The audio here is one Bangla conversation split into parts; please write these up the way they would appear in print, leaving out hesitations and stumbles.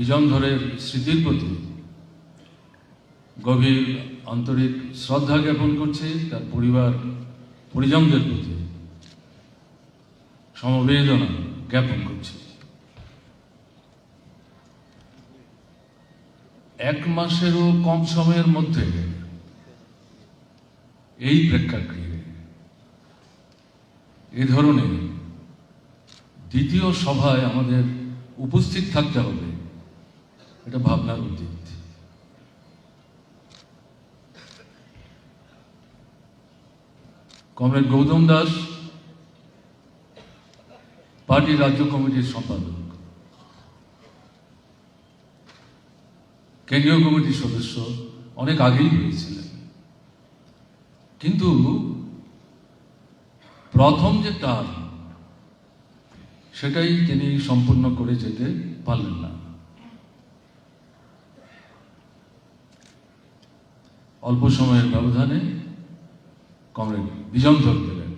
বিজনধরের স্মৃতির প্রতি গভীর আন্তরিক শ্রদ্ধা জ্ঞাপন করছি, তার পরিবার পরিজনদের প্রতি সমবেদনা জ্ঞাপন করছি। 1 মাসেরও কম সময়ের মধ্যে এই প্রেক্ষাগৃহে এ ধরনের দ্বিতীয় সভায় আমাদের উপস্থিত থাকতে হবে, এটা ভাবনার অতীত। কমরেড গৌতম দাস পার্টি রাজ্য কমিটির সম্পাদক, কেন্দ্রীয় কমিটির সদস্য অনেক আগেই হয়েছিলেন, কিন্তু প্রথম যে টার্ম সেটাই তিনি সম্পূর্ণ করে যেতে পারলেন না। অল্প সময়ের ব্যবধানে কমরেড বিজনধর গেলেন।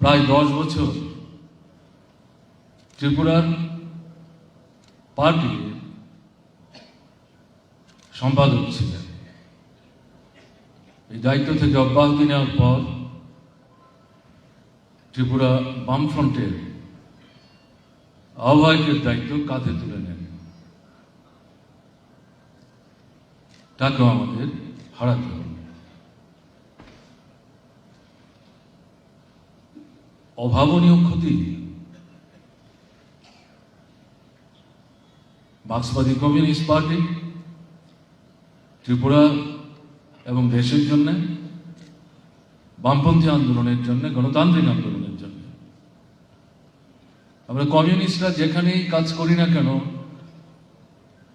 প্রায় 10 বছর ত্রিপুরার পার্টির সম্পাদক ছিলেন। এই দায়িত্ব থেকে অব্যাহতি নেওয়ার পর ত্রিপুরা বামফ্রন্টের আহ্বায়কের দায়িত্ব কাঁধে তুলে নেন। তাকেও আমাদের হারাতে হবে। অভাবনীয় ক্ষতি মার্ক্সবাদী কমিউনিস্ট পার্টি ত্রিপুরা এবং দেশের জন্য, বামপন্থী আন্দোলনের জন্য, গণতান্ত্রিক আন্দোলনের জন্য। আমরা কমিউনিস্টরা যেখানেই কাজ করি না কেন,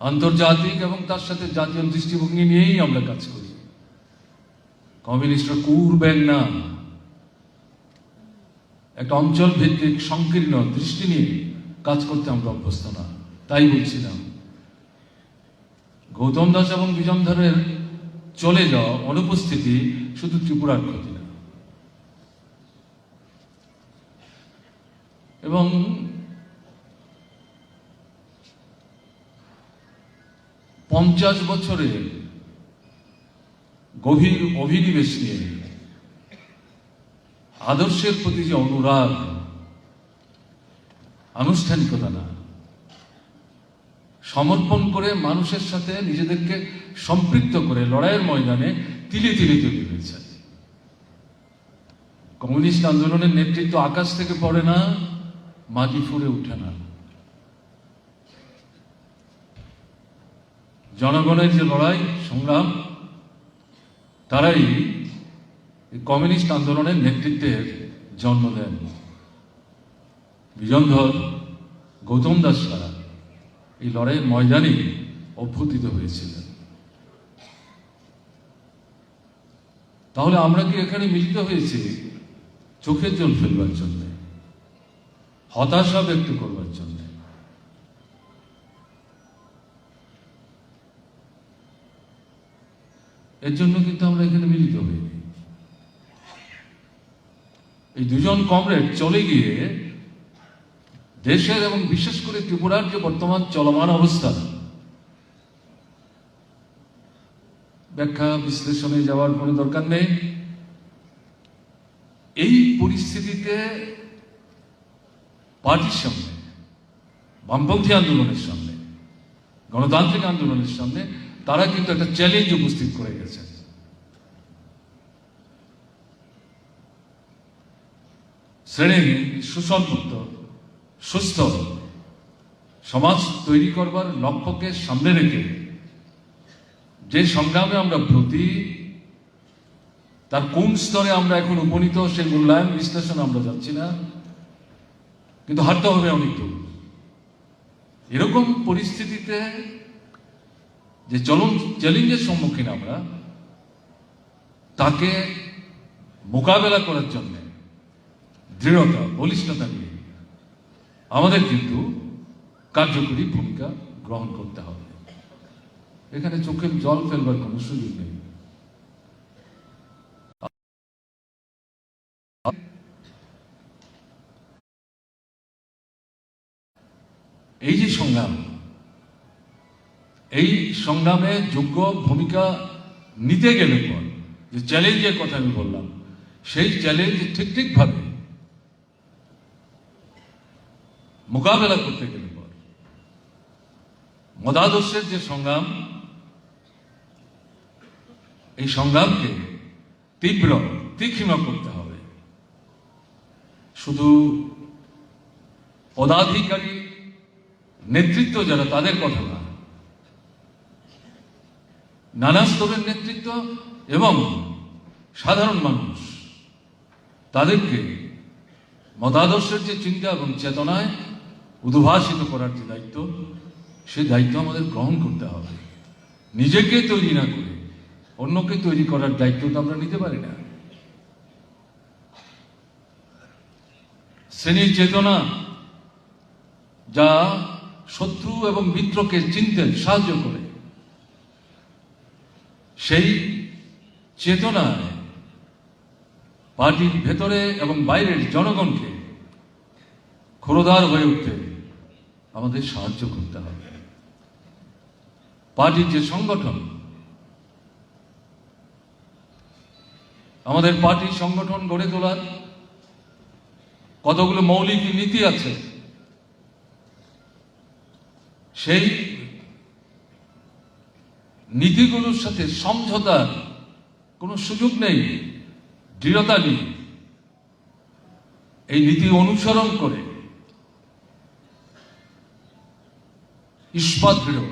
আন্তর্জাতিক এবং তার সাথে জাতীয় দৃষ্টিভঙ্গি নিয়েই আমরা কাজ করি। কমিউনিস্টরা করবেন না, একটা অঞ্চল ভিত্তিক সংকীর্ণ দৃষ্টি নিয়ে কাজ করতে আমরা অভ্যস্ত না। তাই বলছিলাম, গৌতম দাস এবং বিজনধরের চলে যাওয়া, অনুপস্থিতি শুধু ত্রিপুরার ক্ষতি না, এবং পঞ্চাশ বছরের গভীর অভিনিবেশ নিয়ে আদর্শের প্রতি যে অনুরাগ, আনুষ্ঠানিকতা না, সমর্পণ করে মানুষের সাথে নিজেদেরকে সম্পৃক্ত করে লড়াইয়ের ময়দানে তিলে তিলে তৈরি হয়েছে। কমিউনিস্ট আন্দোলনের নেতৃত্ব আকাশ থেকে পড়ে না, মাটি ফুঁড়ে উঠে না। জনগণের যে লড়াই সংগ্রাম, তারাই কমিউনিস্ট আন্দোলনের নেতৃত্বের জন্ম দেন। বিজনধর, গৌতম দাসরা এই লড়াইয়ের ময়দানে অভ্যুত্থিত হয়েছিলেন। তাহলে আমরা কি এখানে মিলিত হয়েছি চোখের জল ফেলবার জন্য, হতাশা ব্যক্ত করবার জন্য? এর জন্য কিন্তু আমরা এখানে মিলিত হইনি। এই দুজন কমরেড চলে গিয়ে দেশের এবং বিশেষ করে ত্রিপুরার যে বর্তমান চলমান অবস্থা, ব্যাখ্যা বিশ্লেষণে যাওয়ার কোনো দরকার নেই। এই পরিস্থিতিতে পার্টির সামনে, বামপন্থী আন্দোলনের সামনে, গণতান্ত্রিক আন্দোলনের সামনে তারা কিন্তু একটা চ্যালেঞ্জ উপস্থিত করে গেছে। শ্রেণী সুসংহত, সুস্থ সমাজ তৈরি করবার লক্ষ্যকে সামনে রেখে যে সংগ্রামে আমরা ব্রতী, তার কোন স্তরে আমরা এখন উপনীত সেই মূল্যায়ন বিশ্লেষণ আমরা যাচ্ছি না, কিন্তু হাঁটতে হবে অনেক দূর। এরকম পরিস্থিতিতে যে চ্যালেঞ্জের সম্মুখীন আমরা, তাকে মোকাবেলা করার জন্য দৃঢ়তা, বলিষ্ঠতা নিয়ে আমাদের কিন্তু কার্যকরী ভূমিকা গ্রহণ করতে হবে। এখানে চোখের জল ফেলবার কোনো সুযোগ নেই। এই যে সংগ্রাম, এই সংগ্রামে যোগ্য ভূমিকা নিতে গেলে পর যে চ্যালেঞ্জের কথা আমি বললাম, সেই চ্যালেঞ্জ ঠিকভাবে মোকাবেলা করতে গেলে পর মতাদর্শের যে সংগ্রাম, এই সংগ্রামকে তীক্ষ্ণ করতে হবে। শুধু পদাধিকারী নেতৃত্ব যারা, তাদের কথা না, নানা স্তরের নেতৃত্ব এবং সাধারণ মানুষ, তাদেরকে মতাদর্শের যে চিন্তা এবং চেতনায় উদ্ভাসিত করার যে দায়িত্ব, সেই দায়িত্ব আমাদের গ্রহণ করতে হবে। নিজেকে তৈরি না করে অন্যকে তৈরি করার দায়িত্ব তো আমরা নিতে পারি না। শ্রেণীর চেতনা যা শত্রু এবং মিত্রকে চিনতে সাহায্য করে, সেই চেতনায় পার্টির ভেতরে এবং বাইরের জনগণকে ক্ষুরধার হয়ে উঠতে আমাদের সাহায্য করতে হবে। পার্টির যে সংগঠন, আমাদের পার্টির সংগঠন গড়ে তোলার কতগুলো মৌলিক নীতি আছে, সেই নীতিগুলোর সাথে সমঝোতার কোনো সুযোগ নেই, দৃঢ়তা নেই। এই নীতি অনুসরণ করে ইস্পাত দৃঢ়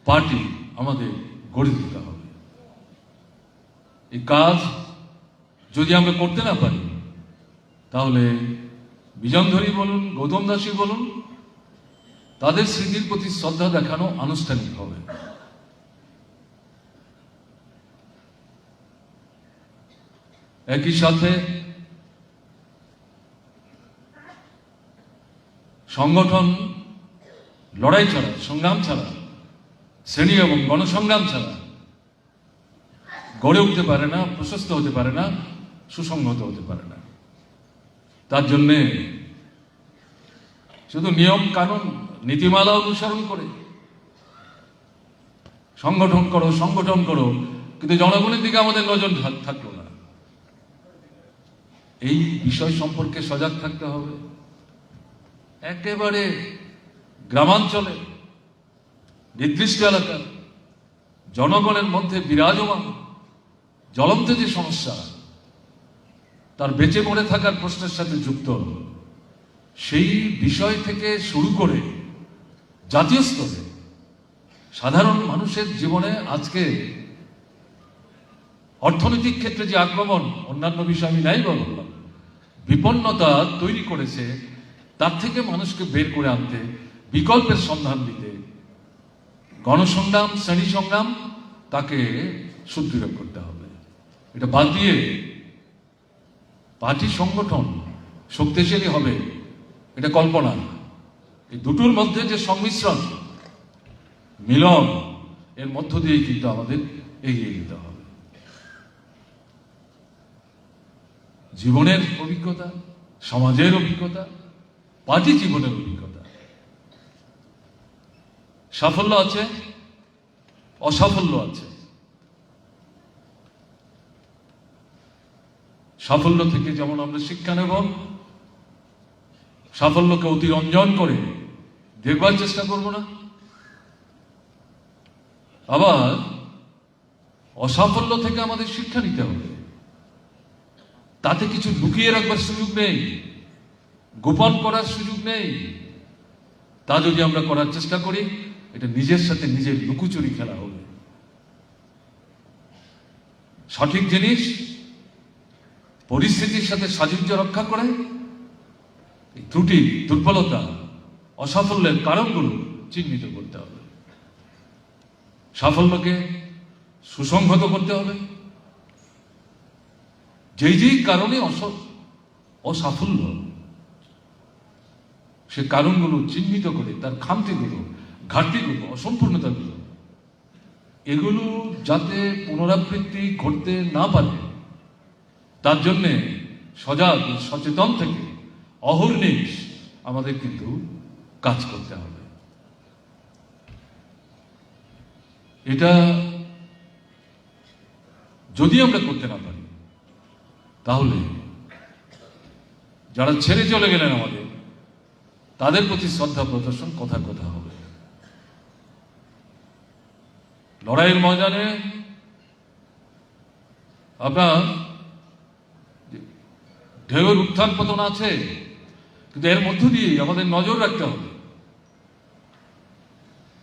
পার্টি আমাদের গড়ে তুলতে হবে। এই কাজ যদি আমরা করতে না পারি, তাহলে বিজনধরী বলুন, গৌতম দাসী বলুন, তাদের স্মৃতির প্রতি শ্রদ্ধা দেখানো আনুষ্ঠানিক হবে। একই সাথে সংগঠন লড়াই ছাড়া, সংগ্রাম ছাড়া, শ্রেণী এবং গণসংগ্রাম ছাড়া গড়ে উঠতে পারে না, প্রশস্ত হতে পারে না, সুসংহত হতে পারে না। তার জন্যে শুধু নিয়ম কানুন নীতিমালা অনুসরণ করে সংগঠন করো, কিন্তু জনগণের দিকে আমাদের নজর থাকলো না। এই বিষয় সম্পর্কে সজাগ থাকতে হবে। একেবারে গ্রামাঞ্চলে নির্দিষ্ট এলাকার জনগণের মধ্যে বিরাজমান জ্বলন্ত যে সমস্যা, তার বেঁচে মরে থাকার প্রশ্নের সাথে যুক্ত, সেই বিষয় থেকে শুরু করে জাতীয় স্তরে সাধারণ মানুষের জীবনে আজকে অর্থনৈতিক ক্ষেত্রে যে আক্রমণ, অন্যান্য বিষয় আমি নাই বা বললাম, বিপন্নতা তৈরি করেছে, তার থেকে মানুষকে বের করে আনতে, বিকল্পের সন্ধান দিতে গণসংগ্রাম, শ্রেণী সংগ্রাম তাকে সুদৃঢ় করতে হবে। এটা বাদ দিয়ে পার্টি সংগঠন শক্তিশালী হবে, এটা কল্পনা। এই দুটোর মধ্যে যে সংমিশ্রণ, মিলন, এর মধ্য দিয়ে কিন্তু আমাদের এগিয়ে যেতে হবে। জীবনের অভিজ্ঞতা, সমাজের অভিজ্ঞতা, পার্টি জীবনের অভিজ্ঞতা, সাফল্য আছে, অসাফল্য আছে। সাফল্য থেকে যেমন আমরা শিক্ষা নেব, সাফল্যকে অতিরঞ্জন করে দেখবার চেষ্টা করব না, আবার অসাফল্য থেকে আমাদের শিক্ষা নিতে হবে। তাতে কিছু লুকিয়ে রাখবার সুযোগ নেই, গোপন করার সুযোগ নেই। তা যদি আমরা করার চেষ্টা করি, এটা নিজের সাথে নিজের লুকোচুরি খেলা হবে। সঠিক জিনিস পরিস্থিতির সাথে সাযুজ্য রক্ষা করে ত্রুটি, দুর্বলতা, অসাফল্যের কারণগুলো চিহ্নিত করতে হবে, সাফল্যকে সুসংহত করতে হবে। যেই কারণে অসাফল্য, সে কারণগুলো চিহ্নিত করে তার খামতিগুলো, ঘাটতিগুলো, অসম্পূর্ণতাগুলো, এগুলো যাতে পুনরাবৃত্তি ঘটতে না পারে, তার জন্যে সজাগ, সচেতন থেকে অহর্নিশ আমাদের কিন্তু কাজ করতে হবে। এটা যদি আমরা করতে না পারি তাহলে যারা ছেড়ে চলে গেলেন আমাদের, তাদের প্রতি শ্রদ্ধা প্রদর্শন কথার কথা হবে। লড়াইয়ের ময়দানে আপনার ঢেউয়ের উত্থান পতন আছে, কিন্তু এর মধ্য দিয়ে আমাদের নজর রাখতে হবে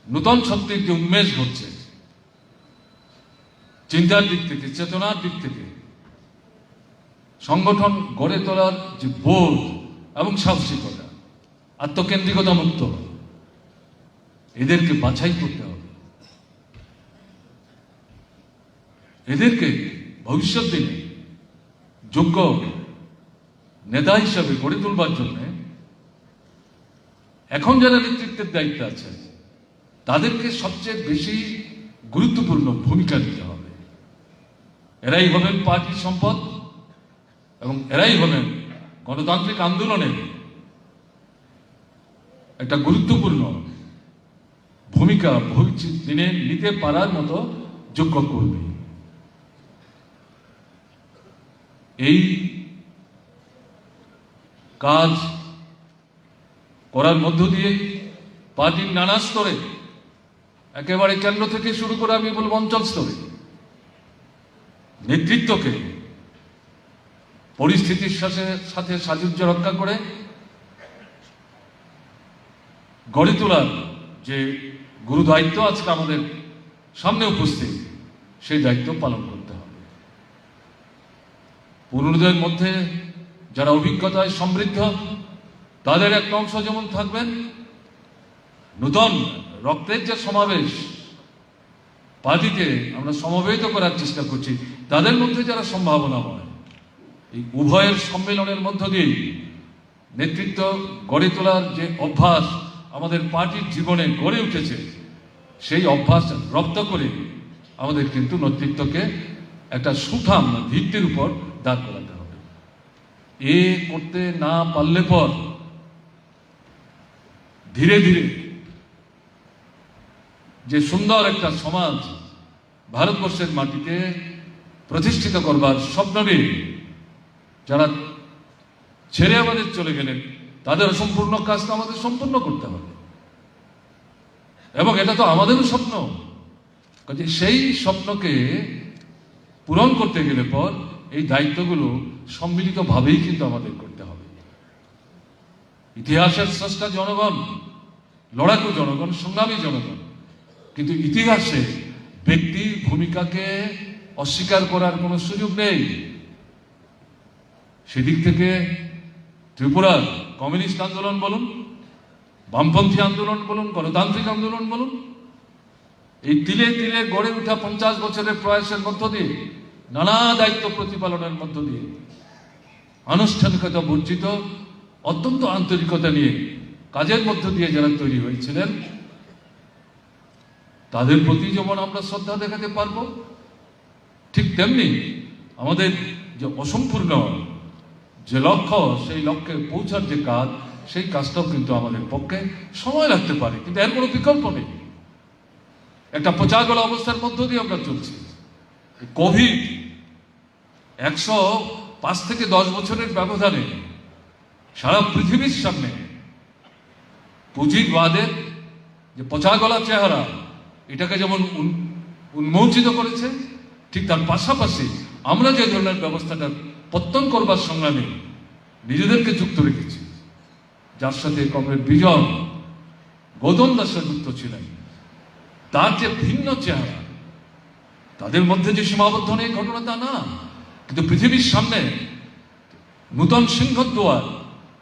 নূতন শক্তির যে উন্মেষ ঘটছে, চিন্তার দিক থেকে, চেতনার দিক থেকে, সংগঠন গড়ে তোলার যে বোধ এবং সাহসিকতা, আত্মকেন্দ্রিকতা মুক্ত, এদেরকে বাছাই করতে হবে। এদেরকে ভবিষ্যৎ দিনে যোগ্য নেতা হিসাবে গড়ে তুলবার জন্য এখন যারা নেতৃত্বের দায়িত্বে আছে তাদেরকে সবচেয়ে বেশি গুরুত্বপূর্ণ ভূমিকা নিতে হবে। এরাই হবেন পার্টির সম্পদ এবং এরাই হবেন গণতান্ত্রিক আন্দোলনের একটা গুরুত্বপূর্ণ ভূমিকা ভবিষ্যৎ দিনে নিতে পারার মতো যোগ্য কর্মী। এই কাজ করার মধ্য দিয়ে পার্টির নানা স্তরে, একেবারে কেন্দ্র থেকে শুরু করে আমি বলব অঞ্চল স্তরে, নেতৃত্বকে পরিস্থিতির সাথে সাযুজ্য রক্ষা করে গড়ে তোলার যে গুরু দায়িত্ব আজকে আমাদের সামনে উপস্থিত, সেই দায়িত্ব পালন করতে হবে। পুরনোদের মধ্যে যারা অভিজ্ঞতায় সমৃদ্ধ, তাদের একটা অংশ যেমন থাকবেন, নূতন রক্তের যে সমাবেশ পার্টিতে আমরা সমবেত করার চেষ্টা করছি, তাদের মধ্যে যারা সম্ভাবনাময়, এই উভয়ের সম্মেলনের মধ্য দিয়ে নেতৃত্ব গড়ে তোলার যে অভ্যাস আমাদের পার্টির জীবনে গড়ে উঠেছে, সেই অভ্যাস রপ্ত করে আমাদের কিন্তু নেতৃত্বকে একটা সুঠাম ভিত্তির উপর দাঁড় করাতে হবে। এ করতে না পারলে পর ধীরে ধীরে যে সুন্দর একটা সমাজ ভারতবর্ষের মাটিতে প্রতিষ্ঠিত করবার স্বপ্ন নিয়ে যারা ছেড়ে আমাদের চলে গেলেন, তাদের সম্পূর্ণ কাজটা আমাদের সম্পূর্ণ করতে হবে। এবং এটা তো আমাদেরও স্বপ্ন, কাজে সেই স্বপ্নকে পূরণ করতে গেলে পর এই দায়িত্বগুলো সম্মিলিতভাবেই কিন্তু আমাদের করতে হবে। ইতিহাসের স্রষ্টা জনগণ, লড়াকু জনগণ, সংগ্রামী জনগণ, কিন্তু ইতিহাসে ব্যক্তির ভূমিকাকে অস্বীকার করার কোনো সুযোগ নেই। সেদিক থেকে ত্রিপুরার কমিউনিস্ট আন্দোলন বলুন, বামপন্থী আন্দোলন বলুন, গণতান্ত্রিক আন্দোলন বলুন, এই তিলে তিলে গড়ে ওঠা 50 বছরের প্রয়াসের মধ্য দিয়ে, নানা দায়িত্ব প্রতিপালনের মধ্য দিয়ে, আনুষ্ঠানিকতা বর্জিত অত্যন্ত আন্তরিকতা নিয়ে কাজের মধ্য দিয়ে যারা তৈরি হয়েছিলেন, তাদের প্রতি যেমন আমরা শ্রদ্ধা দেখাতে পারবো, ঠিক তেমনি আমাদের যে অসম্পূর্ণ যে লক্ষ্য, সেই লক্ষ্যে পৌঁছার যে কাজ, সেই কাজটাও কিন্তু আমাদের পক্ষে সময় লাগতে পারে, কিন্তু এর কোনো বিকল্প নেই। একটা পচাগলা অবস্থার মধ্য দিয়ে আমরা চলছি। কোভিড 105 থেকে 10 বছরের ব্যবধানে সারা পৃথিবীর সামনে পুঁজিবাদের যে পচাগলা চেহারা, এটাকে যেমন উন্মোচিত করেছে, ঠিক তার পাশাপাশি আমরা যে ধরনের ব্যবস্থাটা পত্তন করবার সংগ্রামে নিজেদেরকে যুক্ত রেখেছি, যার সাথে কমরেড বিজন, গৌতম দাসরা যুক্ত ছিলেন, তার যে ভিন্ন চেহারা, তাদের মধ্যে যে সীমাবদ্ধ নেই ঘটনা তা না, কিন্তু পৃথিবীর সামনে নূতন সিংহদ্বার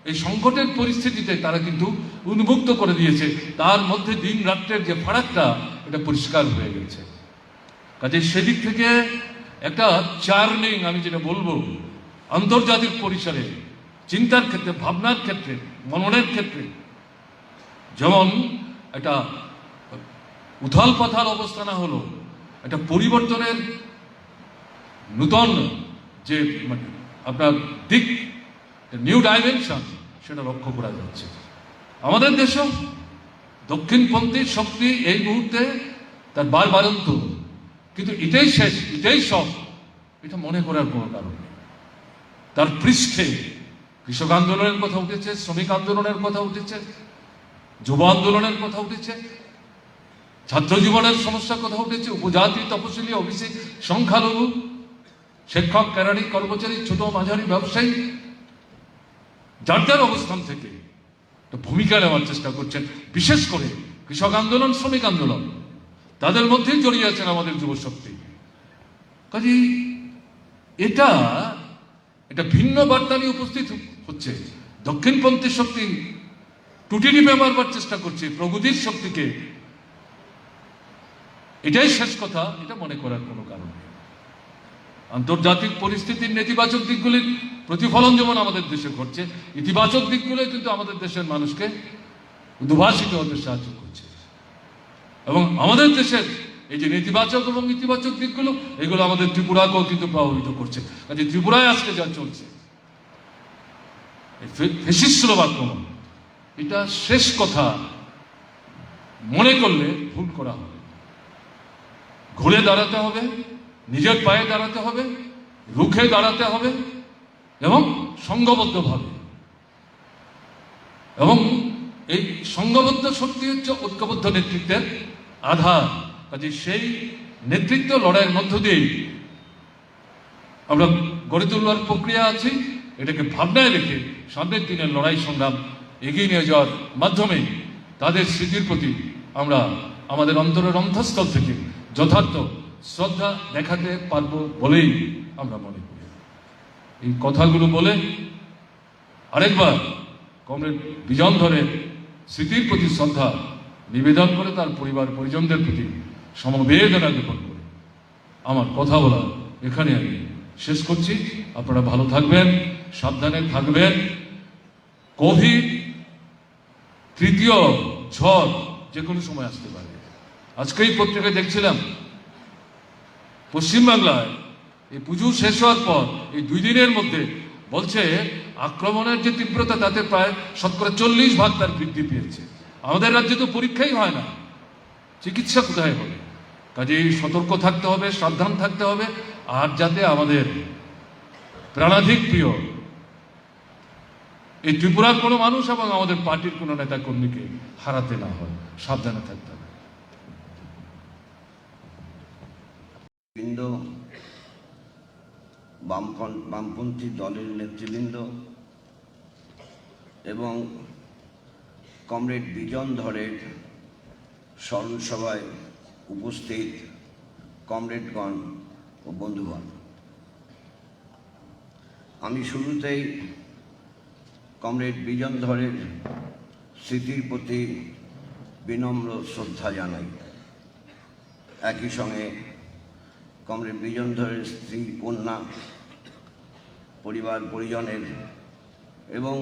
এই সংকটের পরিস্থিতিতে তারা কিন্তু উন্মুক্ত করে দিয়েছে। তার মধ্যে দিন রাত্রের যে ফারাকটা, এটা পরিষ্কার হয়ে গেছে। কাজে সেদিক থেকে একটা চার্নিং, আমি যেটা বলবো, আন্তর্জাতিক পরিসরে চিন্তার ক্ষেত্রে, ভাবনার ক্ষেত্রে, মননের ক্ষেত্রে যেমন একটা উথাল পাথাল অবস্থা না হলো, একটা পরিবর্তনের নূতন যে আপনার দিক, নিউ ডাইমেনশন, সেটা লক্ষ্য করা যাচ্ছে। আমাদের দেশেও দক্ষিণপন্থী শক্তি এই মুহূর্তে তার বারবারন্ত, কিন্তু এটাই শেষ, এটাই সব, এটা মনে করার কোনো কারণ নেই। তার পৃষ্ঠে কৃষক আন্দোলনের কথা উঠেছে, শ্রমিক আন্দোলনের কথা উঠেছে, যুব আন্দোলনের কথা উঠেছে, ছাত্র জীবনের সমস্যার কথা উঠেছে, উপজাতি, তপশিলি, ওবিসি, সংখ্যালঘু, শিক্ষক, কেরানি, কর্মচারী, ছোট মাঝারি ব্যবসায়ী যার যার অবস্থান থেকে ভূমিকা নেওয়ার চেষ্টা করছেন। বিশেষ করে কৃষক আন্দোলন, শ্রমিক আন্দোলন, তাদের মধ্যেই জড়িয়ে আছেন আমাদের যুবশক্তি। কাজে এটা ভিন্ন বার্তা নিয়ে উপস্থিত হচ্ছে। দক্ষিণপন্থী শক্তি টুটিনি মারবার চেষ্টা করছে প্রগতির শক্তিকে, এটাই শেষ কথা, এটা মনে করার কোনো কারণ নেই। আন্তর্জাতিক পরিস্থিতির নেতিবাচক দিকগুলির প্রতিফলন যেমন আমাদের দেশে ঘটছে, ইতিবাচক দিকগুলো কিন্তু আমাদের দেশের মানুষকে উদ্ভাসিত হতে সাহায্য করছে। এবং আমাদের দেশের এই যে নেতিবাচক এবং ইতিবাচক দিকগুলো, এগুলো আমাদের ত্রিপুরাকেও কিন্তু প্রভাবিত করছে। কাজে ত্রিপুরায় আজকে যা চলছে, ফ্যাসিস্টবাদ আক্রমণ, এটা শেষ কথা মনে করলে ভুল করা হবে। ঘুরে দাঁড়াতে হবে, নিজের পায়ে দাঁড়াতে হবে, রুখে দাঁড়াতে হবে এবং সংঘবদ্ধভাবে। এবং এই সংঘবদ্ধ শক্তি হচ্ছে ঐক্যবদ্ধ নেতৃত্বের আধার। কাজে সেই নেতৃত্ব লড়াইয়ের মধ্য দিয়েই আমরা গড়ে তোলার প্রক্রিয়া আছি। এটাকে ভাবনায় রেখে সামনের দিনের লড়াই সংগ্রাম এগিয়ে নিয়ে যাওয়ার মাধ্যমে তাদের স্মৃতির প্রতি আমরা আমাদের অন্তরের অন্তঃস্থল থেকে যথার্থ শ্রদ্ধা দেখাতে পারবো বলেই আমরা মনে করি। এই কথাগুলো বলে আরেকবার কমরেড বিজন ধরের স্মৃতির প্রতি শ্রদ্ধা নিবেদন করে তার পরিবার পরিজনদের প্রতি সমবেদনা জ্ঞাপন করে আমার কথা বলা এখানে আমি শেষ করছি। আপনারা ভালো থাকবেন, সাবধানে থাকবেন। কোভিড তৃতীয় ঝড় যে কোনো সময় আসতে পারে। আজকেই পত্রিকায় দেখছিলাম পশ্চিমবাংলায় এই পুজো শেষ হওয়ার পর এই 2 দিনের মধ্যে বলছে আক্রমণের যে তীব্রতা, তাতে প্রায় 40% তার বৃদ্ধি পেয়েছে। আমাদের রাজ্যে তো পরীক্ষাই হয় না, চিকিৎসা কোথায় হবে? কাজেই সতর্ক থাকতে হবে, সাবধান থাকতে হবে। আর যাতে আমাদের প্রাণাধিক প্রিয় এই ত্রিপুরার কোনো মানুষ এবং আমাদের পার্টির কোনো নেতা কর্মীকে হারাতে না হয়, সাবধানে থাকতে হবে। বামপন্থী দলের নেতৃবৃন্দ এবং কমরেড বিজন ধরের স্মরণ সভায় উপস্থিত কমরেডগণ ও বন্ধুগণ, আমি শুরুতেই কমরেড বিজন ধরের স্মৃতির প্রতি বিনম্র শ্রদ্ধা জানাই। একই সঙ্গে কমরেড বিজন ধরের স্ত্রী, কন্যা, পরিবার পরিজনের এবং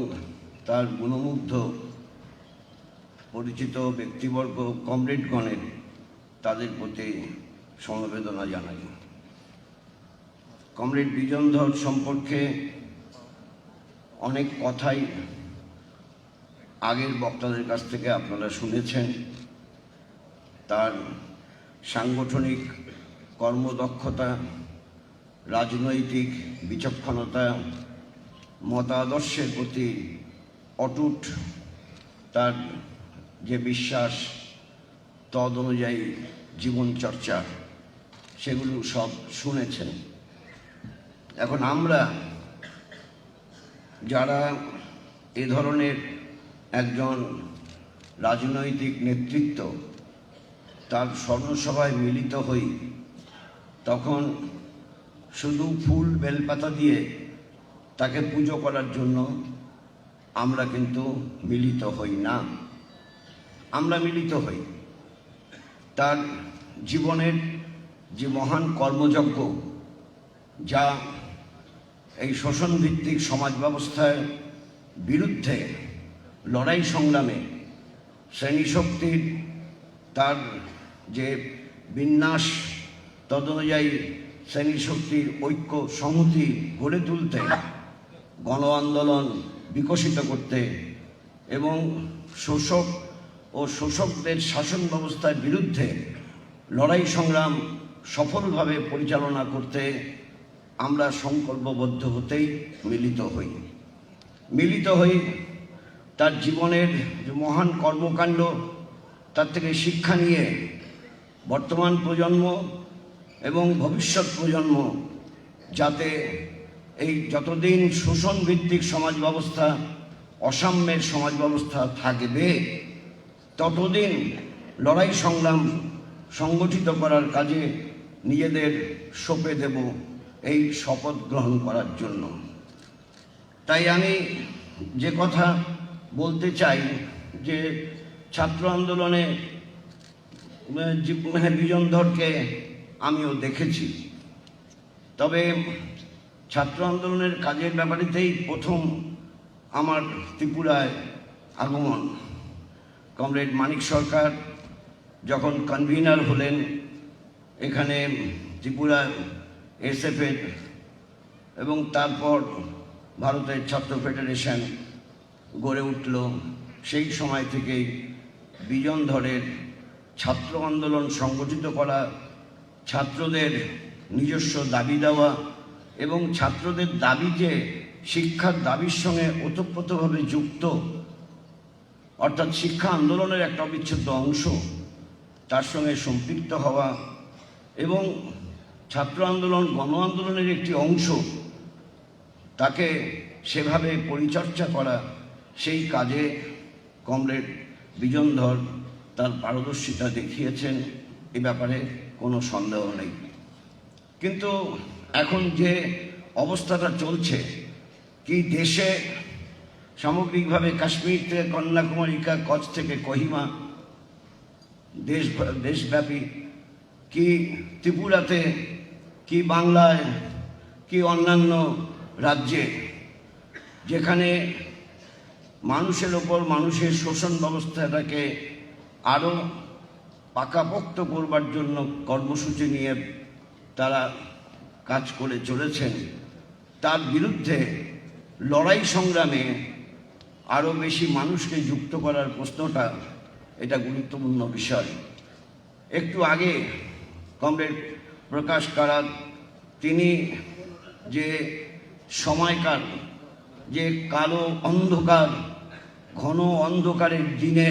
তার গুণমুগ্ধ পরিচিত ব্যক্তিবর্গ কমরেডগণের তাদের প্রতি সমবেদনা জানাই। কমরেড বিজন ধর সম্পর্কে অনেক কথাই আগের বক্তাদের কাছ থেকে আপনারা শুনেছেন। তার সাংগঠনিক কর্মদক্ষতা, রাজনৈতিক বিচক্ষণতা, মতাদর্শের প্রতি অটুট তার যে বিশ্বাস, তদ অনুযায়ী জীবনচর্চা, সেগুলো সব শুনেছেন। এখন আমরা যারা এ ধরনের একজন রাজনৈতিক নেতৃত্ব তার স্মরণসভায় মিলিত হই, তখন শুধু ফুল বেলপাতা দিয়ে তাকে পুজো করার জন্য আমরা কিন্তু মিলিত হই না। আমরা মিলিত হই তার জীবনের যে মহান কর্মযজ্ঞ, যা এই শোষণভিত্তিক সমাজ ব্যবস্থার বিরুদ্ধে লড়াই সংগ্রামে শ্রেণীশক্তির তার যে বিন্যাস, তদনুযায়ী শ্রেণীশক্তির ঐক্য সংহতি গড়ে তুলতে, গণ আন্দোলন বিকশিত করতে এবং শোষক ও শোষকদের শাসন ব্যবস্থার বিরুদ্ধে লড়াই সংগ্রাম সফলভাবে পরিচালনা করতে আমরা সংকল্পবদ্ধ হতেই মিলিত হই তার জীবনের যে মহান কর্মকাণ্ড তার থেকে শিক্ষা নিয়ে বর্তমান প্রজন্ম এবং ভবিষ্যৎ প্রজন্ম যাতে এই যতদিন শোষণ ভিত্তিক সমাজ ব্যবস্থা, অসাম্যের সমাজ ব্যবস্থা থাকবে, ততদিন লড়াই সংগ্রাম সংগঠিত করার কাজে নিজেদের সঁপে দেব এই শপথ গ্রহণ করার জন্য। তাই আমি যে কথা বলতে চাই যে ছাত্র আন্দোলনে বিজন ধরকে আমিও দেখেছি, তবে ছাত্র আন্দোলনের কাজের ব্যাপারেতেই প্রথম আমার ত্রিপুরায় আগমন। কমরেড মানিক সরকার যখন কনভিনার হলেন, এখানে ত্রিপুরা এসএফের এবং তারপর ভারতের ছাত্র ফেডারেশন গড়ে উঠল, সেই সময় থেকেই বিজন ধরের ছাত্র আন্দোলন সংগঠিত করা, ছাত্রদের নিজস্ব দাবি দেওয়া এবং ছাত্রদের দাবি যে শিক্ষার দাবির সঙ্গে ওতপ্রোতভাবে যুক্ত, অর্থাৎ শিক্ষা আন্দোলনের একটা অবিচ্ছেদ্য অংশ, তার সঙ্গে সম্পৃক্ত হওয়া এবং ছাত্র আন্দোলন গণ আন্দোলনের একটি অংশ, তাকে সেভাবে পরিচর্যা করা, সেই কাজে কমরেড বিজন ধর তার পারদর্শিতা দেখিয়েছেন, এ ব্যাপারে কোনো সন্দেহ নেই। কিন্তু এখন যে অবস্থাটা চলছে, কি দেশে সামগ্রিকভাবে কাশ্মীর থেকে কন্যাকুমারী, কচ্ছ থেকে কোহিমা, দেশব্যাপী, কি ত্রিপুরাতে, কি বাংলায়, কি অন্যান্য রাজ্যে, যেখানে মানুষের ওপর মানুষের শোষণ ব্যবস্থাটাকে আরও পাকাপোক্ত করবার জন্য কর্মসূচি নিয়ে তারা কাজ করে চলেছেন, তার বিরুদ্ধে লড়াই সংগ্রামে আরও বেশি মানুষকে যুক্ত করার প্রশ্নটা, এটা গুরুত্বপূর্ণ বিষয়। একটু আগে কমরেড প্রকাশ কারাত তিনি যে সময়কার, যে কালো অন্ধকার, ঘন অন্ধকারের দিনে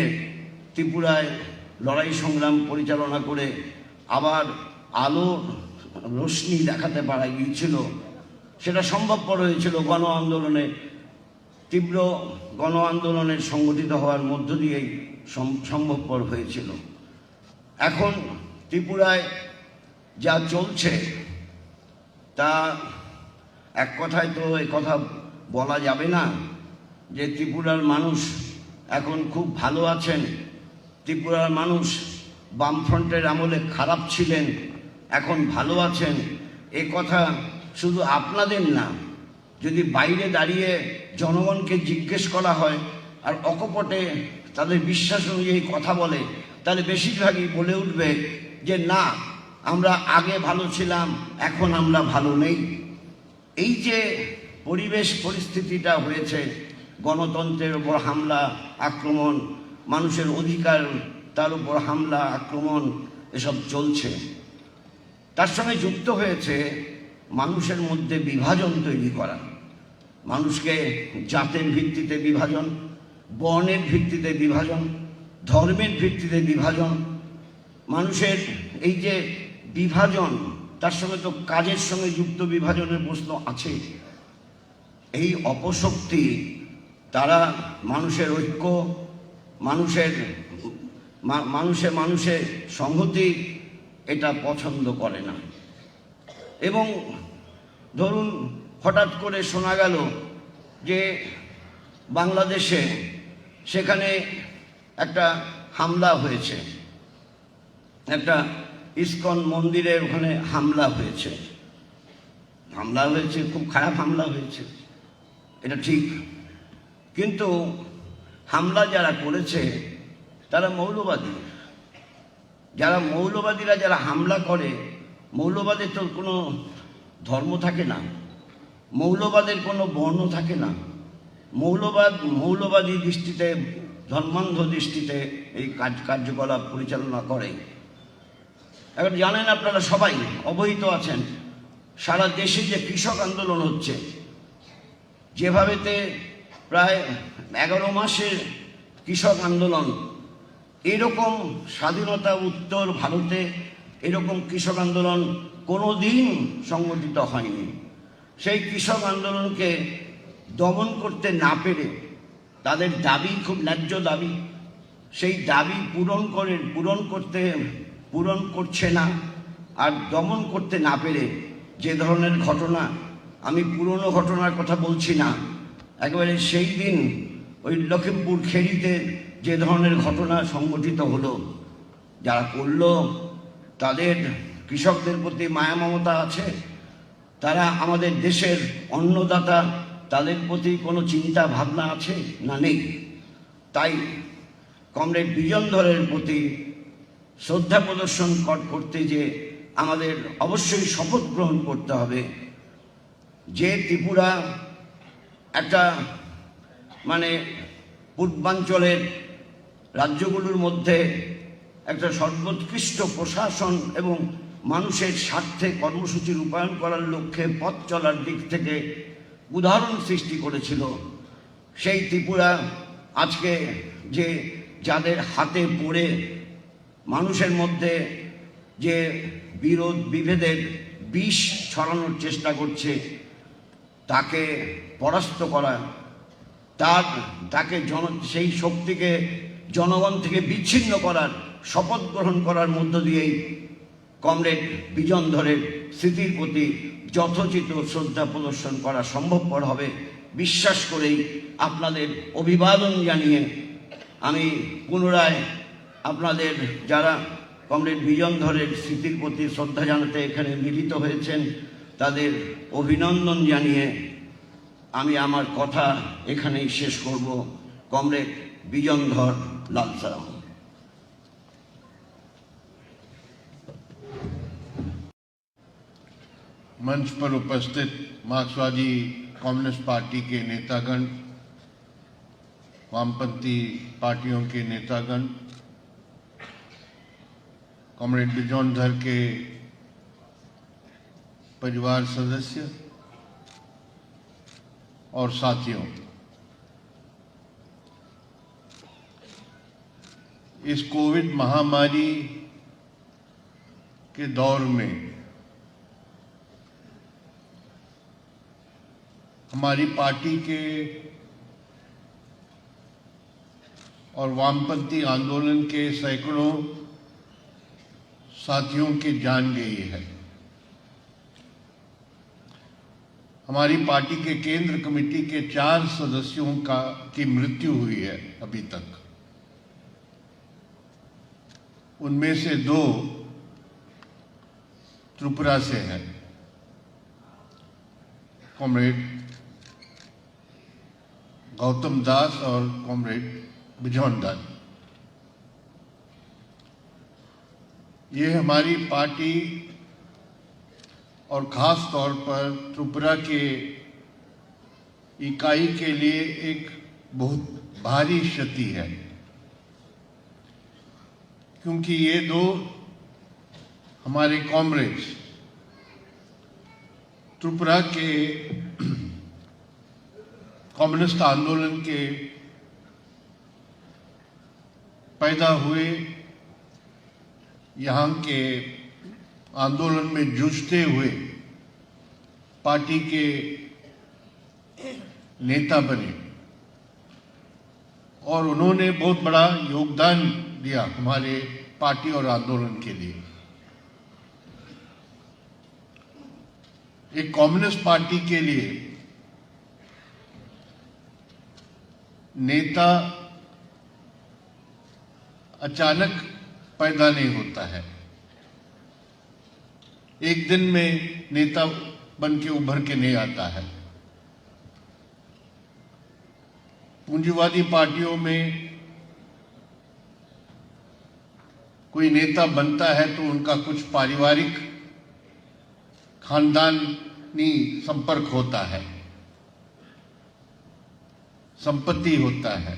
ত্রিপুরায় লড়াই সংগ্রাম পরিচালনা করে আবার আলোর রশ্মি দেখাতে পারা গিয়েছিল, সেটা সম্ভবপর হয়েছিল গণ আন্দোলনে, তীব্র গণ আন্দোলনের সংগঠিত হওয়ার মধ্য দিয়েই সম্ভবপর হয়েছিল। এখন ত্রিপুরায় যা চলছে তা এক কথায় তো এ কথা বলা যাবে না যে ত্রিপুরার মানুষ এখন খুব ভালো আছেন, ত্রিপুরার মানুষ বামফ্রন্টের আমলে খারাপ ছিলেন, এখন ভালো আছেন। এ কথা শুধু আপনাদের না, যদি বাইরে দাঁড়িয়ে জনগণকে জিজ্ঞেস করা হয় আর অকপটে তাদের বিশ্বাস অনুযায়ী কথা বলে, তাহলে বেশিরভাগই বলে উঠবে যে না, আমরা আগে ভালো ছিলাম, এখন আমরা ভালো নেই। এই যে পরিবেশ পরিস্থিতিটা হয়েছে, গণতন্ত্রের উপর হামলা আক্রমণ, মানুষের অধিকার তার উপর হামলা আক্রমণ, এসব চলছে। তার সঙ্গে যুক্ত হয়েছে মানুষের মধ্যে বিভাজন তৈরি করা, মানুষকে জাতের ভিত্তিতে বিভাজন, বর্ণের ভিত্তিতে বিভাজন, ধর্মের ভিত্তিতে বিভাজন। মানুষের এই যে বিভাজন, তার সঙ্গে তো কাজের সঙ্গে যুক্ত বিভাজনের প্রশ্ন আছে। এই অপশক্তি, তারা মানুষের ঐক্য, মানুষের সংহতি, এটা পছন্দ করে না। এবং ধরুন হঠাৎ করে শোনা গেল যে বাংলাদেশে সেখানে একটা হামলা হয়েছে, একটা ইসকন মন্দিরের ওখানে হামলা হয়েছে, খুব খারাপ হামলা হয়েছে, এটা ঠিক। কিন্তু হামলা যারা করেছে তারা মৌলবাদী। মৌলবাদীরা যারা হামলা করে, মৌলবাদের তো কোনো ধর্ম থাকে না, মৌলবাদের কোনো বর্ণ থাকে না, মৌলবাদী দৃষ্টিতে, ধর্মান্ধ দৃষ্টিতে এই কার্যকলাপ পরিচালনা করে। এখন জানেন আপনারা সবাই অবহিত আছেন, সারা দেশে যে কৃষক আন্দোলন হচ্ছে, যেভাবেতে প্রায় 11 মাসের কৃষক আন্দোলন, এরকম স্বাধীনতা উত্তর ভারতে এরকম কৃষক আন্দোলন কোনো দিন সংগঠিত হয়নি। সেই কৃষক আন্দোলনকে দমন করতে না পেরে, তাদের দাবি খুব ন্যায্য দাবি, সেই দাবি পূরণ করছে না, আর দমন করতে না পেরে যে ধরনের ঘটনা, আমি পুরনো ঘটনার কথা বলছি না, একেবারে সেই দিন ওই লখিমপুর খেরিতে যে ধরনের ঘটনা সংগঠিত হলো, যারা করলো তাদের কৃষকদের প্রতি মায়া মমতা আছে, তারা আমাদের দেশের অন্নদাতা, তাদের প্রতি কোনো চিন্তা ভাবনা আছে না নেই। তাই কমরেড বিজনধরের প্রতি শ্রদ্ধা প্রদর্শন করতে যে আমাদের অবশ্যই শপথ গ্রহণ করতে হবে যে ত্রিপুরা একটা মানে পূর্বাঞ্চলের রাজ্যগুলোর মধ্যে একটা সর্বোৎকৃষ্ট প্রশাসন এবং মানুষের স্বার্থে কর্মসূচি রূপায়ণ করার লক্ষ্যে পথ চলার দিক থেকে উদাহরণ সৃষ্টি করেছিল। সেই ত্রিপুরা আজকে যে যাদের হাতে পড়ে মানুষের মধ্যে যে বিভেদের বিষ ছড়ানোর চেষ্টা করছে, তাকে পরাস্ত করা, তাকে সেই শক্তিকে জনগণ থেকে বিচ্ছিন্ন করার শপথ গ্রহণ করার মধ্য দিয়েই কমরেড বিজনধরের স্মৃতির প্রতি যথোচিত শ্রদ্ধা প্রদর্শন করা সম্ভবপর হবে বিশ্বাস করেই আপনাদের অভিবাদন জানিয়ে আমি পুনরায় আপনাদের যারা কমরেড বিজনধরের স্মৃতির প্রতি শ্রদ্ধা জানাতে এখানে মিলিত হয়েছেন তাদের অভিনন্দন জানিয়ে আমি আমার কথা এখানেই শেষ করব। কমরেড বিজনধর, লাল সালাম। मंच पर उपस्थित मार्क्सवादी कम्युनिस्ट पार्टी के नेतागण, वामपंथी पार्टियों के नेतागण, कॉमरेड बिजोनधर के परिवार सदस्य और साथियों, इस कोविड महामारी के दौर में हमारी पार्टी के और वामपंथी आंदोलन के सैकड़ों साथियों की जान गई है। हमारी पार्टी के केंद्र कमेटी के 4 सदस्यों की मृत्यु हुई है अभी तक। उनमें से 2 त्रिपुरा से हैं, कॉमरेड गौतम दास और कॉमरेड बिजोनधर। ये हमारी पार्टी और खास तौर पर त्रिपुरा के इकाई के लिए एक बहुत भारी क्षति है, क्योंकि ये 2 हमारे कॉमरेड्स त्रिपुरा के कम्युनिस्ट आंदोलन के पैदा हुए, यहाँ के आंदोलन में जूझते हुए पार्टी के नेता बने और उन्होंने बहुत बड़ा योगदान दिया हमारे पार्टी और आंदोलन के लिए। एक कम्युनिस्ट पार्टी के लिए नेता अचानक पैदा नहीं होता है, एक दिन में नेता बन के उभर के नहीं आता है। पूंजीवादी पार्टियों में कोई नेता बनता है तो उनका कुछ पारिवारिक खानदानी संपर्क होता है, संपत्ति होता है,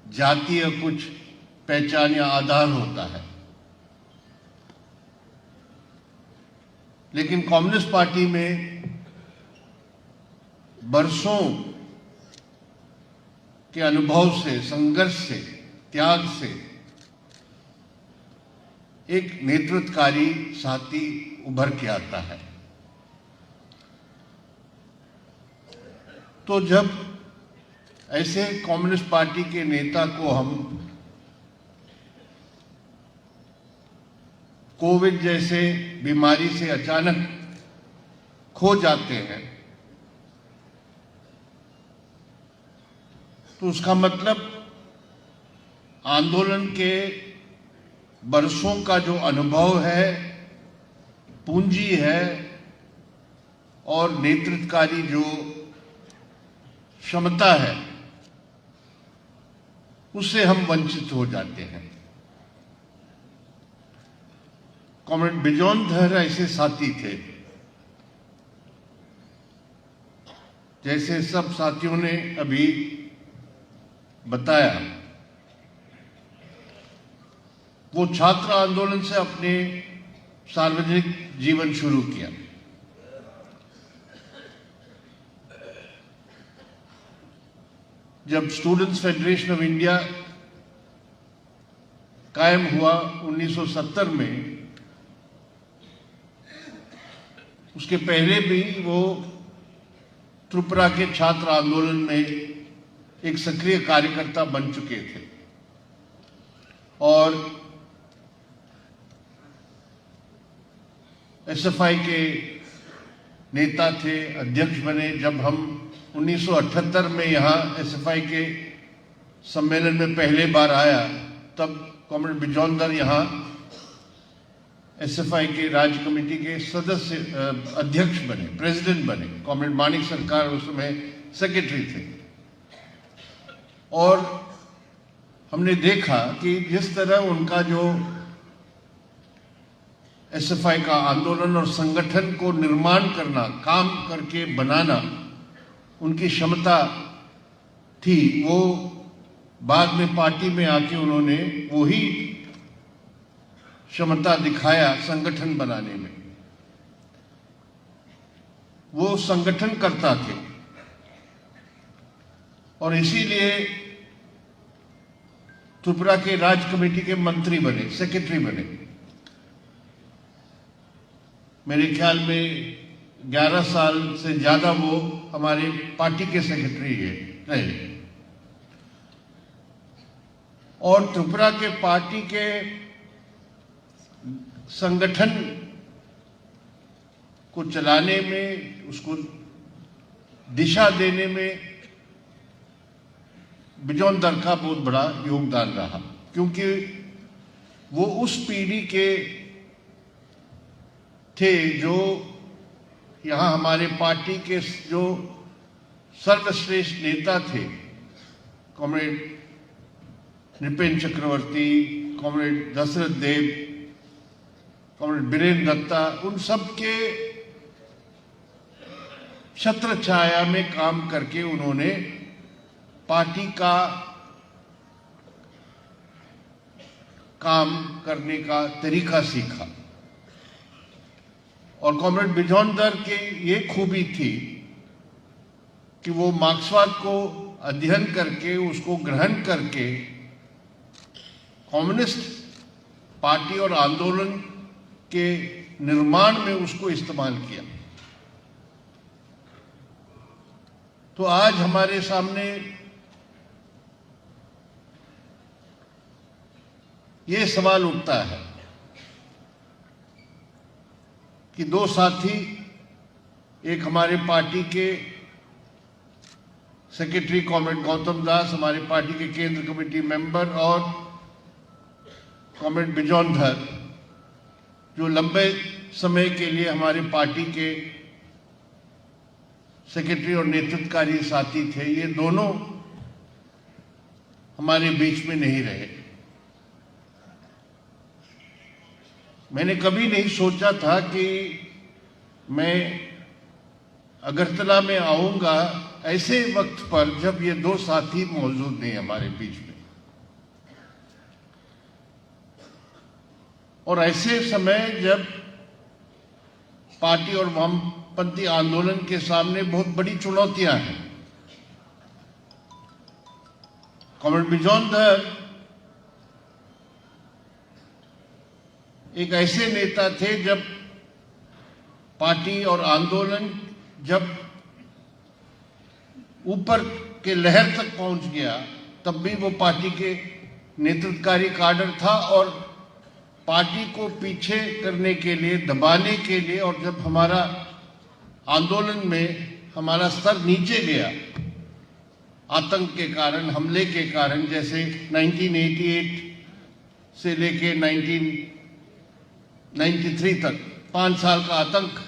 जातीय कुछ पहचान या आधार होता है। लेकिन कम्युनिस्ट पार्टी में बरसों के अनुभव से, संघर्ष से, त्याग से एक नेतृत्वकारी साथी उभर के आता है। तो जब ऐसे कम्युनिस्ट पार्टी के नेता को हम कोविड जैसे बीमारी से अचानक खो जाते हैं, तो उसका मतलब आंदोलन के बरसों का जो अनुभव है, पूंजी है और नेतृत्वकारी जो क्षमता है, उससे हम वंचित हो जाते हैं। कॉमरेड बिजोन धर ऐसे साथी थे, जैसे सब साथियों ने अभी बताया। वो छात्र आंदोलन से अपने सार्वजनिक जीवन शुरू किया। जब स्टूडेंट्स फेडरेशन ऑफ इंडिया कायम हुआ 1970 में, उसके पहले भी वो त्रिपुरा के छात्र आंदोलन में एक सक्रिय कार्यकर्ता बन चुके थे और एसएफआई के नेता थे, अध्यक्ष बने। जब हम 1978 में यहाँ एसएफआई के सम्मेलन में पहले बार आया, तब कॉमरेड बिजोन धर यहाँ एसएफआई के राज्य कमेटी के सदस्य अध्यक्ष बने, प्रेसिडेंट बने। कॉमरेड मानिक सरकार उस समय सेक्रेटरी थे। और हमने देखा कि जिस तरह उनका जो एसएफआई का आंदोलन और संगठन को निर्माण करना, काम करके बनाना उनकी क्षमता थी, वो बाद में पार्टी में आके उन्होंने वही क्षमता दिखाया संगठन बनाने में। वो संगठन करता थे और इसीलिए त्रिपुरा के राज्य कमेटी के मंत्री बने, सेक्रेटरी बने। मेरे ख्याल में 11 साल से ज्यादा वो हमारे पार्टी के सेक्रेटरी रहे। और त्रिपुरा के पार्टी के संगठन को चलाने में, उसको दिशा देने में बिजोन धर का बहुत बड़ा योगदान रहा, क्योंकि वो उस पीढ़ी के थे जो यहाँ हमारे पार्टी के जो सर्वश्रेष्ठ नेता थे, कॉमरेड नृपेंद्र चक्रवर्ती, कॉमरेड दशरथ देव, कॉमरेड बीरेंद्र दत्ता, उन सब के छत्र छाया में काम करके उन्होंने पार्टी का काम करने का तरीका सीखा। और कॉमरेड बिजोन धर की ये खूबी थी कि वो मार्क्सवाद को अध्ययन करके, उसको ग्रहण करके कम्युनिस्ट पार्टी और आंदोलन के निर्माण में उसको इस्तेमाल किया। तो आज हमारे सामने ये सवाल उठता है कि दो साथी, एक हमारे पार्टी के सेक्रेटरी कॉमरेड गौतम दास, हमारे पार्टी के केंद्र कमेटी मेंबर, और कॉमरेड बिजोन धर जो लंबे समय के लिए हमारे पार्टी के सेक्रेटरी और नेतृत्वकारी साथी थे, ये दोनों हमारे बीच में नहीं रहे। मैंने कभी नहीं सोचा था कि मैं अगरतला में आऊंगा ऐसे वक्त पर जब ये दो साथी मौजूद नहीं हमारे बीच में, और ऐसे समय जब पार्टी और वामपंथी आंदोलन के सामने बहुत बड़ी चुनौतियां हैं। कॉमरेड बिजोंदर एक ऐसे नेता थे जब पार्टी और आंदोलन जब ऊपर के लहर तक पहुंच गया, तब भी वो पार्टी के नेतृत्वकारी काडर था और पार्टी को पीछे करने के लिए, दबाने के लिए, और जब हमारा आंदोलन में हमारा स्तर नीचे गया आतंक के कारण, हमले के कारण, जैसे 1988 से लेके 1993 तक 5 साल का आतंक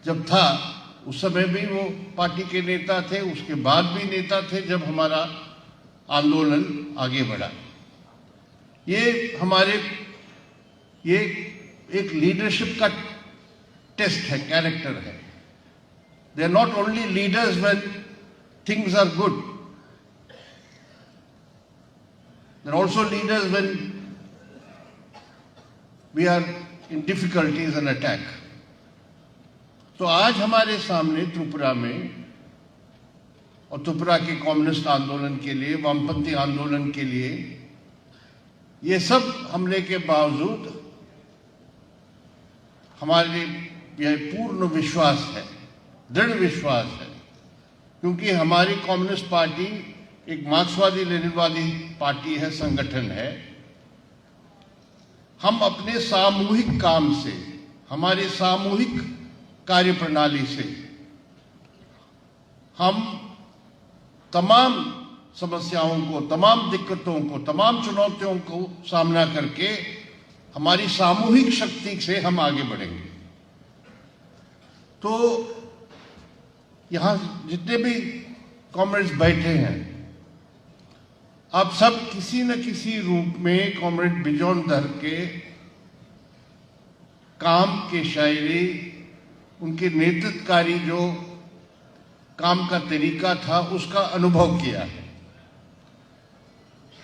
जब था, उस समय भी वो पार्टी के नेता थे, उसके बाद भी नेता थे जब हमारा आंदोलन आगे बढ़ा। ये एक लीडरशिप का टेस्ट है, कैरेक्टर है। They are not only leaders when things are good, they are also leaders when we are in difficulties and attack. तो आज हमारे सामने त्रिपुरा में और त्रिपुरा के कम्युनिस्ट आंदोलन के लिए, वामपंथी आंदोलन के लिए, ये सब हमले के बावजूद हमारे यह पूर्ण विश्वास है, दृढ़ विश्वास है, क्योंकि हमारी कम्युनिस्ट पार्टी एक मार्क्सवादी लेनिनवादी पार्टी है, संगठन है। हम अपने सामूहिक काम से, हमारे सामूहिक कार्य प्रणाली से हम तमाम समस्याओं को, तमाम दिक्कतों को, तमाम चुनौतियों को सामना करके हमारी सामूहिक शक्ति से हम आगे बढ़ेंगे। तो यहां जितने भी कॉमरेड्स बैठे हैं, आप सब किसी न किसी रूप में कॉमरेड बिजोंदर के काम के शायरी, उनके नेतृत्वकारी जो काम का तरीका था, उसका अनुभव किया है।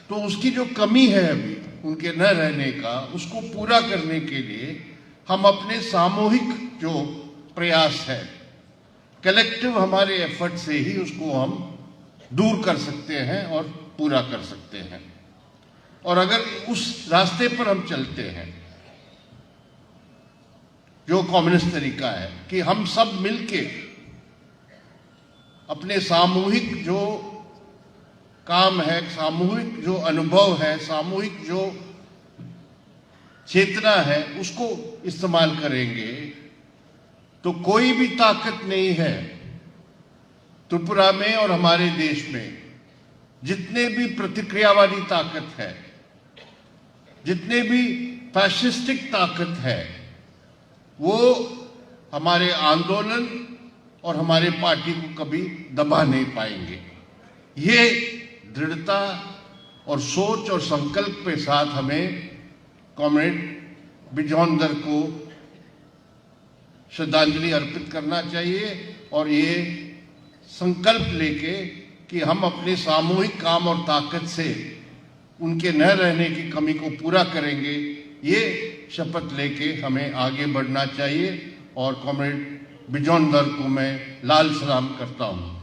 तो उसकी जो कमी है अभी उनके न रहने का, उसको पूरा करने के लिए हम अपने सामूहिक जो प्रयास है, कलेक्टिव हमारे एफर्ट से ही उसको हम दूर कर सकते हैं और पूरा कर सकते हैं। और अगर उस रास्ते पर हम चलते हैं, जो कम्युनिस्ट तरीका है कि हम सब मिलके अपने सामूहिक जो काम है, सामूहिक जो अनुभव है, सामूहिक जो चेतना है, उसको इस्तेमाल करेंगे, तो कोई भी ताकत नहीं है त्रिपुरा में और हमारे देश में, जितने भी प्रतिक्रियावादी ताकत है, जितने भी फैसिस्टिक ताकत है, वो हमारे आंदोलन और हमारे पार्टी को कभी दबा नहीं पाएंगे। ये दृढ़ता और सोच और संकल्प के साथ हमें कॉमरेड बिजोंदर को श्रद्धांजलि अर्पित करना चाहिए और ये संकल्प लेके कि हम अपने सामूहिक काम और ताकत से उनके न रहने की कमी को पूरा करेंगे, ये शपथ लेके हमें आगे बढ़ना चाहिए। और कॉमरेड बिजोंदर को मैं लाल सलाम करता हूँ।